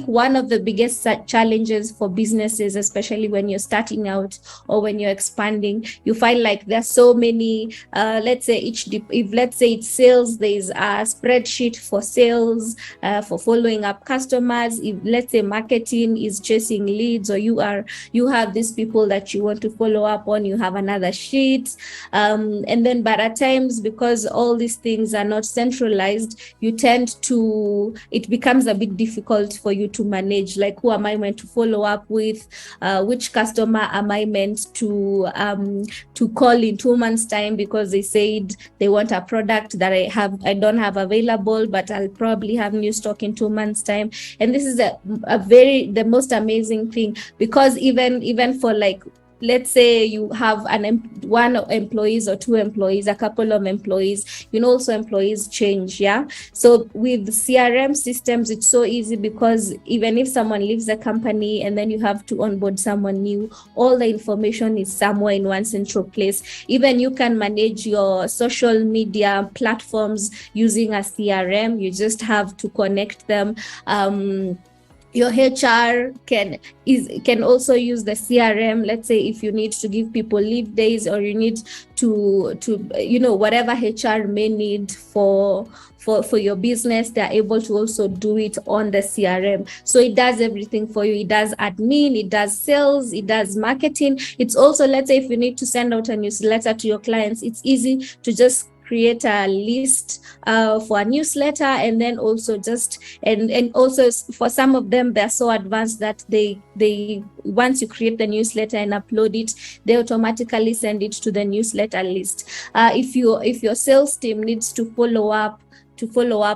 one of the biggest challenges for businesses, especially when you're starting out or when you're expanding, you find like there's so many, let's say if let's say it's sales, there's a spreadsheet for sales, for following up customers. If let's say marketing is chasing leads, or you have these people that you want to follow up on, you have another sheet. And then but at times, because all these things are not centralized, it becomes a bit difficult for you to manage, like, who am I meant to follow up with, which customer am I meant to call in 2 months time because they said they want a product that I don't have available, but I'll probably have new stock in 2 months time. And this is the most amazing thing, because even for, like, let's say you have one employees or two employees, a couple of employees, also employees change. So with CRM systems, it's so easy, because even if someone leaves the company and then you have to onboard someone new, all the information is somewhere in one central place. Even you can manage your social media platforms using a CRM. You just have to connect them. Your HR can also use the CRM. Let's say if you need to give people leave days, or you need to whatever HR may need for your business, they're able to also do it on the CRM. So it does everything for you. It does admin, it does sales, it does marketing. It's also, let's say if you need to send out a newsletter to your clients, it's easy to just create a list for a newsletter, and then also and also for some of them, they're so advanced that they once you create the newsletter and upload it, they automatically send it to the newsletter list. If your sales team needs to follow up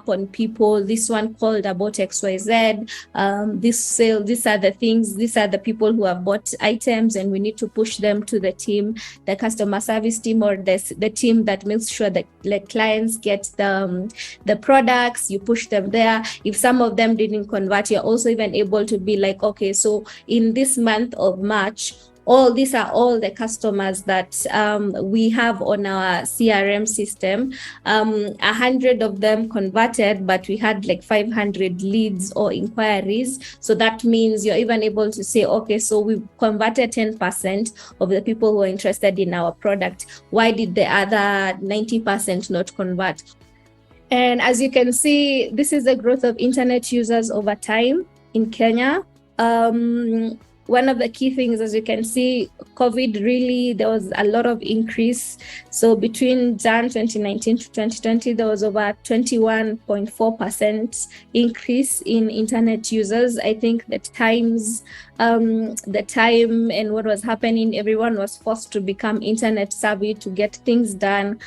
on people, this one called about XYZ, these are the things, these are the people who have bought items, and we need to push them to the team, the customer service team, or the team that makes sure that the clients get the products. You push them there. If some of them didn't convert, you're also even able to be like, okay, so in this month of March, these are all the customers that we have on our CRM system. 100 of them converted, but we had like 500 leads or inquiries. So that means you're even able to say, okay, so we converted 10% of the people who are interested in our product. Why did the other 90% not convert? And as you can see, this is the growth of internet users over time in Kenya. One of the key things, as you can see, COVID really, there was a lot of increase. So between Jan 2019 to 2020, there was over 21.4% increase in internet users. I think the time and what was happening, everyone was forced to become internet savvy to get things done,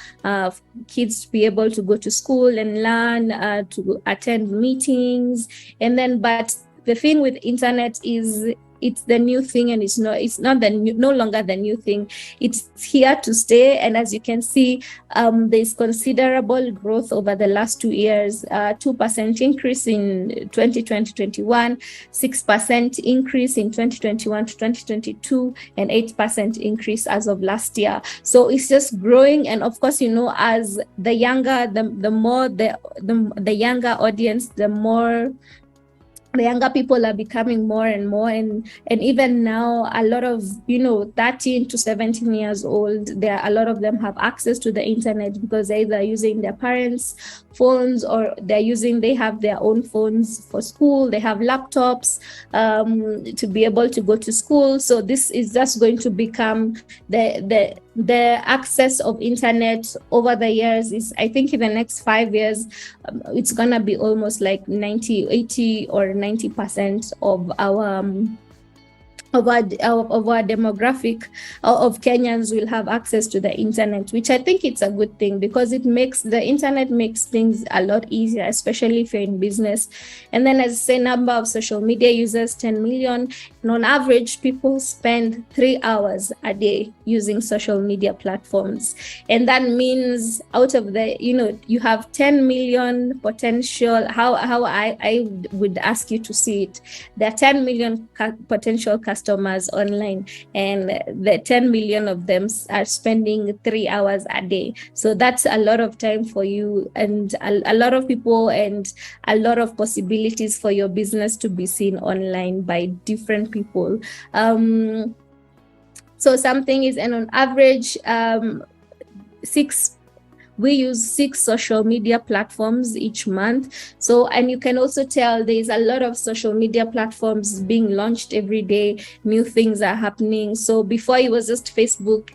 kids to be able to go to school and learn, to attend meetings. And then, but the thing with internet is, it's the new thing, and it's no longer the new thing. It's here to stay. And as you can see, there's considerable growth over the last 2 years, 2% increase in 2020-21, 6% increase in 2021 to 2022, and 8% increase as of last year. So it's just growing. And of course, as the younger, the more the younger audience, the more the younger people are becoming more and more, and even now, a lot of 13 to 17 years old, a lot of them have access to the internet because they're either using their parents' phones, or they have their own phones for school. They have laptops to be able to go to school. So this is just going to become the access of internet over the years. Is, I think, in the next 5 years, it's gonna be almost like 80 or 90% of our demographic of Kenyans will have access to the internet, which I think it's a good thing, because the internet makes things a lot easier, especially if you're in business. And then, as I say, number of social media users, 10 million. And on average, people spend 3 hours a day using social media platforms. And that means out of the, you have 10 million potential, how I would ask you to see it. There are 10 million potential customers customers online, and the 10 million of them are spending 3 hours a day. So that's a lot of time for you, and a lot of people, and a lot of possibilities for your business to be seen online by different people. So something is, and on average, we use 6 social media platforms each month. So, and you can also tell there's a lot of social media platforms being launched every day. New things are happening. So before it was just Facebook,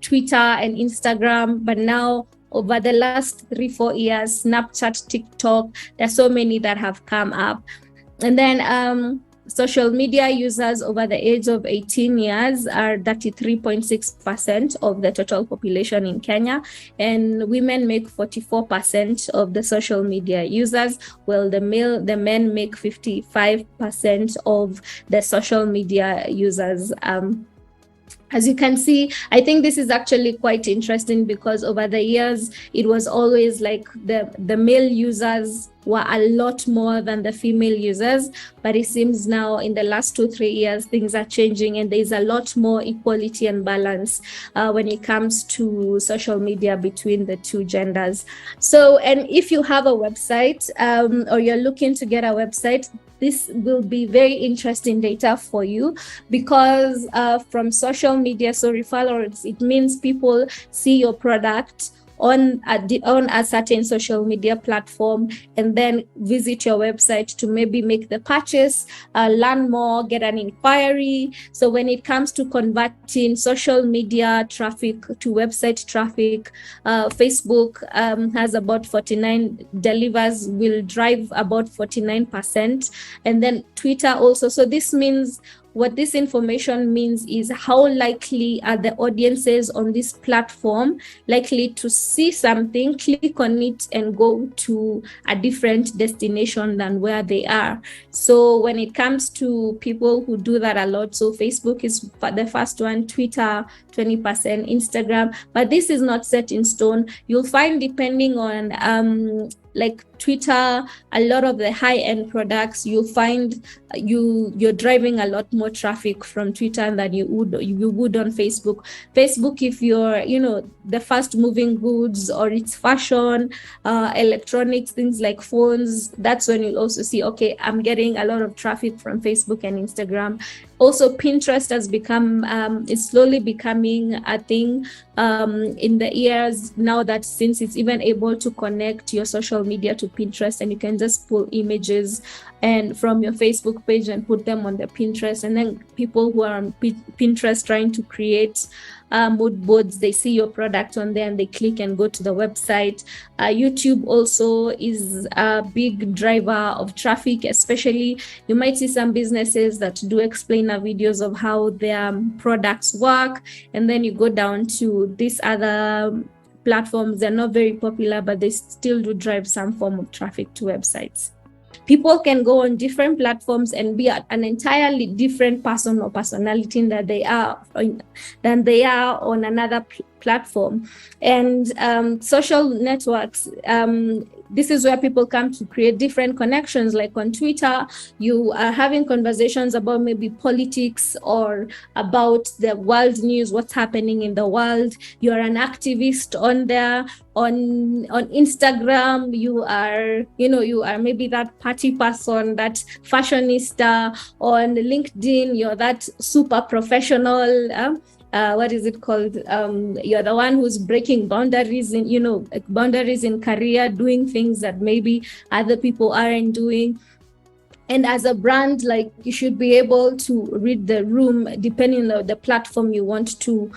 Twitter, and Instagram, but now over the last 3-4 years, Snapchat, TikTok, there's so many that have come up. And then social media users over the age of 18 years are 33.6% of the total population in Kenya, and women make 44% of the social media users, while the men make 55% of the social media users. As you can see, I think this is actually quite interesting, because over the years, it was always like the male users were a lot more than the female users. But it seems now in the last 2-3 years, things are changing, and there's a lot more equality and balance when it comes to social media between the two genders. So, and if you have a website or you're looking to get a website, this will be very interesting data for you, because from social media, so referrals, it means people see your product on a certain social media platform, and then visit your website to maybe make the purchase, learn more, get an inquiry. So when it comes to converting social media traffic to website traffic, Facebook has about 49, will drive about 49%, and then Twitter also. So this means, what this information means is how likely are the audiences on this platform likely to see something, click on it, and go to a different destination than where they are. So when it comes to people who do that a lot, so Facebook is the first one, Twitter 20%, Instagram, but this is not set in stone. You'll find, depending on like Twitter, a lot of the high-end products, you'll find you're driving a lot more traffic from Twitter than you would on Facebook. Facebook, if you're the fast moving goods, or it's fashion, electronics, things like phones, that's when you'll also see, okay, I'm getting a lot of traffic from Facebook and Instagram. Also, Pinterest has become, it's slowly becoming a thing in the years now, that since it's even able to connect your social media to Pinterest, and you can just pull images and from your Facebook page and put them on the Pinterest, and then people who are on Pinterest trying to create mood boards, they see your product on there and they click and go to the website. YouTube also is a big driver of traffic, especially you might see some businesses that do explainer videos of how their products work, and then you go down to these other platforms. They're not very popular, but they still do drive some form of traffic to websites. People can go on different platforms and be an entirely different person or personality than they are on another platform. And social networks, this is where people come to create different connections. Like on Twitter, you are having conversations about maybe politics or about the world news, what's happening in the world. You're an activist on there. On Instagram, you are maybe that party person, that fashionista. On LinkedIn, you're that super professional. What is it called? You're the one who's breaking boundaries in career, doing things that maybe other people aren't doing. And as a brand, like, you should be able to read the room depending on the platform you want to,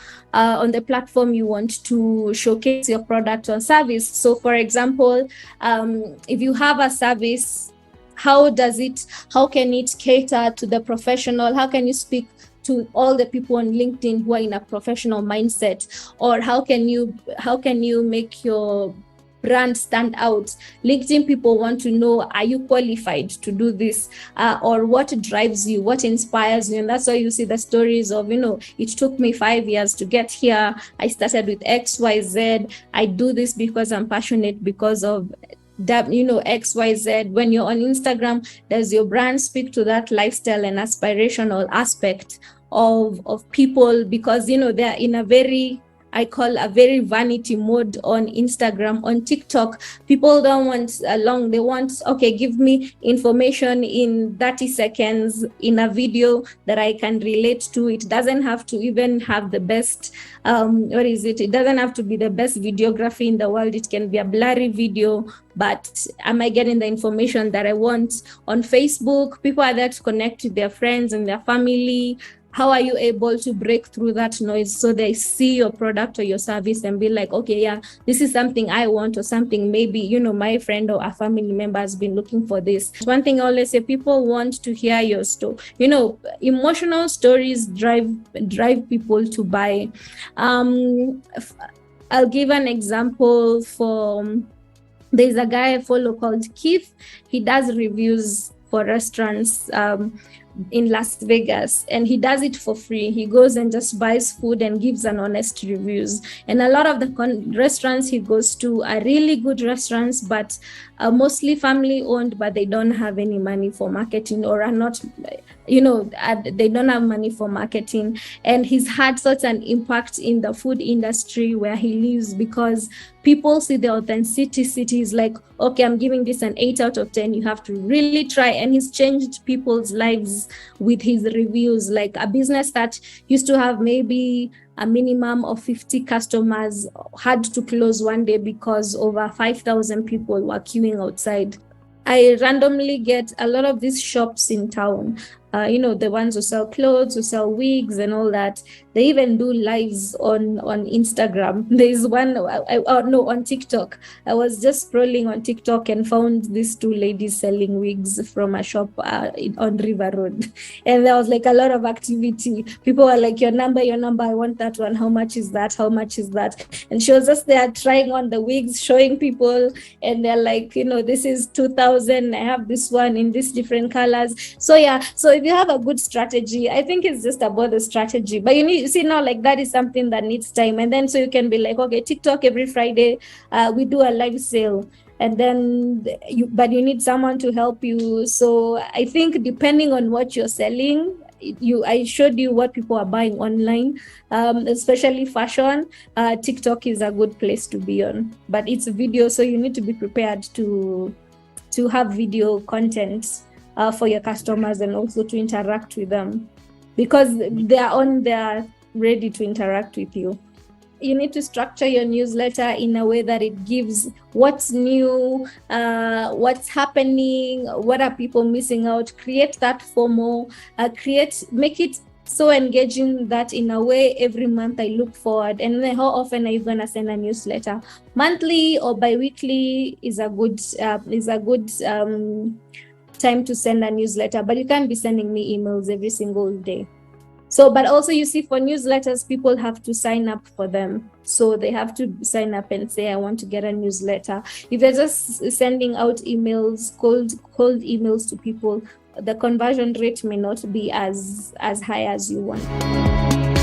showcase your product or service. So for example, if you have a service, how can it cater to the professional? How can you speak to all the people on LinkedIn who are in a professional mindset? Or how can you make your brand stand out? LinkedIn people want to know, are you qualified to do this? Or what drives you? What inspires you? And that's why you see the stories of, it took me 5 years to get here. I started with XYZ. I do this because I'm passionate because of XYZ. When you're on Instagram, does your brand speak to that lifestyle and aspirational aspect of people? Because they're in a very, I call a very vanity mode on Instagram. On TikTok, people don't want long. They want, okay, give me information in 30 seconds in a video that I can relate to. It doesn't have to even have the best, it doesn't have to be the best videography in the world. It can be a blurry video, but am I getting the information that I want? On Facebook, people are there to connect with their friends and their family. How are you able to break through that noise so they see your product or your service and be like, okay, yeah, this is something I want, or something maybe, my friend or a family member has been looking for this. One thing I always say, people want to hear your story. Emotional stories drive people to buy. I'll give an example there's a guy I follow called Keith. He does reviews for restaurants in Las Vegas, and he does it for free. He goes and just buys food and gives an honest reviews. And a lot of the restaurants he goes to are really good restaurants, but mostly family owned, but they don't have any money for marketing, or are not, they don't have money for marketing. And he's had such an impact in the food industry where he lives, because people see the authenticity. Is like, okay, I'm giving this an 8 out of 10. You have to really try. And he's changed people's lives with his reviews. Like a business that used to have maybe a minimum of 50 customers had to close one day because over 5,000 people were queuing outside. I randomly get a lot of these shops in town, the ones who sell clothes, who sell wigs and all that. They even do lives on Instagram. There's one, on TikTok. I was just scrolling on TikTok and found these two ladies selling wigs from a shop on River Road. And there was like a lot of activity. People were like, your number, I want that one. How much is that? And she was just there trying on the wigs, showing people. And they're like, this is 2,000. I have this one in these different colors. So yeah, so if you have a good strategy, I think it's just about the strategy. But you need, see now, like that is something that needs time. And then so you can be like, okay, TikTok every Friday, we do a live sale. And then but you need someone to help you. So I think depending on what you're selling, I showed you what people are buying online, especially fashion. TikTok is a good place to be on, but it's a video, so you need to be prepared to have video content for your customers, and also to interact with them, because they're ready to interact with you. You need to structure your newsletter in a way that it gives what's new, what's happening, what are people missing out. Create that FOMO, make it so engaging that in a way every month I look forward. And then how often are you going to send a newsletter? Monthly or bi-weekly is a good time to send a newsletter, but you can't be sending me emails every single day. So, but also you see, for newsletters, people have to sign up for them. So they have to sign up and say, I want to get a newsletter. If you're just sending out emails, cold emails to people, the conversion rate may not be as high as you want.